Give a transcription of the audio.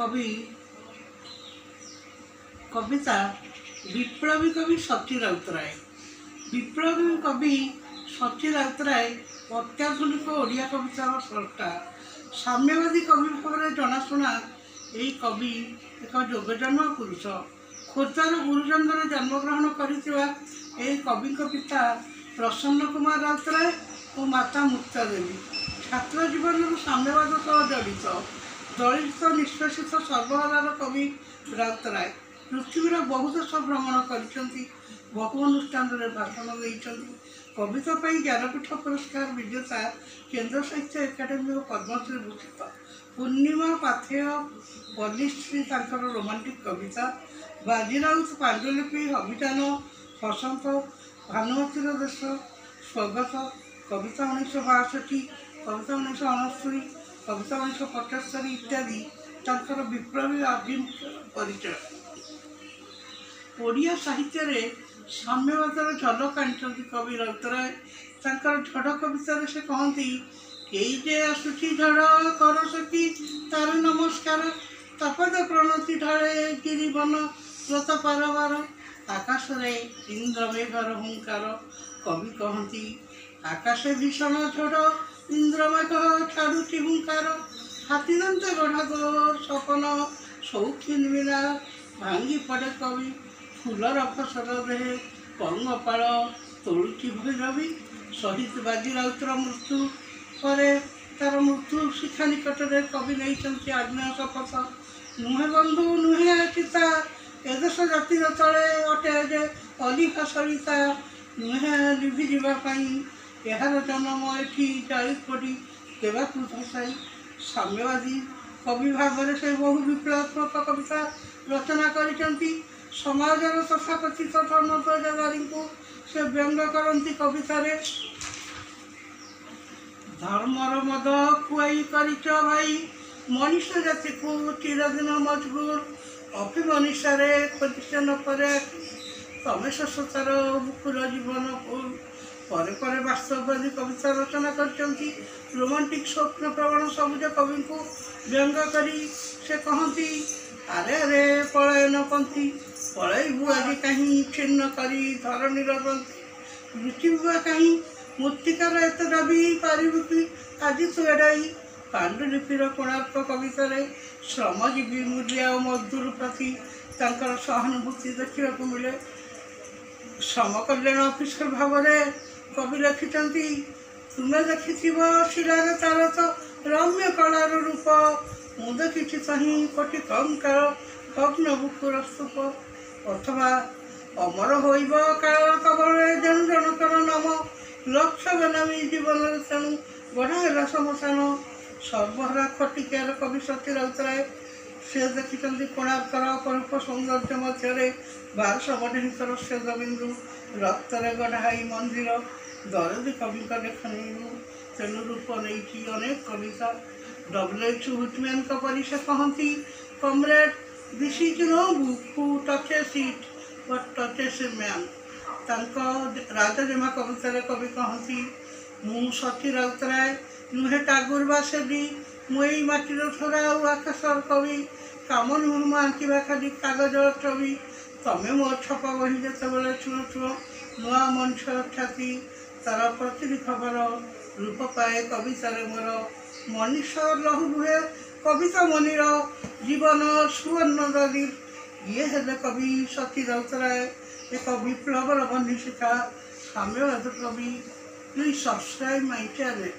कवि कविता विप्लवी कवि सची राउतराय। विप्लवी कवि सची राउतराय अत्याधुनिक ओडिया कवितार स्रष्टा साम्यवादी कवि भाव जनाशुना यही कवि एक जोगजन्म पुरुष। खोर्धार गुरुजंगर जन्मग्रहण करथिबा एही कवि पिता प्रसन्न कुमार राउतराय और माता मुक्ता देवी छात्र जीवन साम्यवाद सह जड़ित दलित निष्पेषित सर्वहारार कवि राउतराय पृथ्वीर बहु देश भ्रमण करछंती, बहु अनुष्ठान भाषण देइछंती। कविता ज्ञानपीठ पुरस्कार विजेता, केन्द्र साहित्य एकाडेमी और पद्मश्री भूषित। पूर्णिमा पाथेय पल्लीश्री रोमांटिक कविता, बाजीराउत पांडुलिपि, अभियान, बसंत, भानुमतीर देश, स्वगत, कविता 1962, कविता 1969, कविता 1975 इत्यादि तांकर विप्लवी अभिमुख परिचय। ओडिया साहित्य रे साम्यवादर झलक आनिछंती कवि राउतराय। तांकर झड़ कवितार से कहती केई जे आसुची झड़ कर सखी तार नमस्कार, तपद प्रणति ढाले गिरिवन लता पारवार, आकाश रे इंद्र मेघर हुंकार। कवि कहती आकाशे भीषण झड़ इंद्र मेघ छाड़ुची हुंकार, हाथीदंत गढ़ा गो सपन शौखीन बिना भांगी पड़े कवि, फूलर फसल देहे पंगपाल तोड़ुची भैरवी। शहीद बाजीराउतर मृत्यु पर तार मृत्यु शिखा निकट में कवि नहीं आग्नेय शपथ, नुहे बंधु नुहे चिता एदेश जातिर तले अटे जे अलिखा सरिता, नुहे लिभि जावाई यार जन्म एठी जाली पड़ी देवाकू धसाई। साम्यवादी कवि भाव से बहु विप्लवात्मक कविता रचना करछंती। समाजर तथाकथित धर्मप्रजादारी को से व्यंग करती कवितार। धर्मर मद खुआई करिच भाई मनुष्य जाति को चिरदिन मजबूर, अफिम निशारे खोजिसे न परे तमे शशतार बुकुर जीवन फूल। परे परे वास्तववादी कविता रचना करछंती। रोमांटिक स्वप्न प्रवण सबुज कवि को व्यंग करी से कहती आरे आरे पलायन पंथी पलैबू आज कहीं छिन्न करी धरणी रंती, लुचिबुआ कहीं मूर्तिकार एत दाबी पारिबु कि आज तू एड़ाई। पांडुलिपिर कोणार्क कवितार श्रमजीवी मूल्य और मजदूर प्रति तांकर सहानुभूति देखा मिले। श्रम कल्याण अफिसर भाव में कवि लिखिंट तुम्हें देखि शिलार तार तो रम्य कलार रूप, मु देखी सही कोटि कंकार भग्न बुकुर स्तूप, अथवा अमर होइब काल कबल जन जनकर नाम, लक्ष्य बेनामी जीवन तेणु गढ़ा शमशान। सर्वहारा खटिकार कवि सती राउतराय से देखिं कोणार्कर अपरूप सौंदर्य मध्य 1200 बढ़ितर स्वेदबिंदु रक्तरे गढ़ाई मंदिर दरदी कवि लेखनी तेणु रूप नहीं अनेक कविता। W.H. Whitman परी से कहती comrade this is no book who touches it but touches a man. राजजेमा कवितार कवि कहती मु सती राउतराय नुहे टागोर बा सेडी मुई माटीर थोड़ा और आकाशर कवि, काम नुह मु आंकिबा खाली कागज छवि, तमे मोर छपा बही जिते छुँ छुँ नुआ मनुष्य छाती, तार प्रति खबर रूप पाए कवितार मोर, मनुष्य लहु बुहे कविता मनिर जीवन सुवर्ण दलिर। ये हेले कवि सती राउतराय एक विप्लवर बन्ही शिखा साम्यवाद कवि। Please subscribe my channel.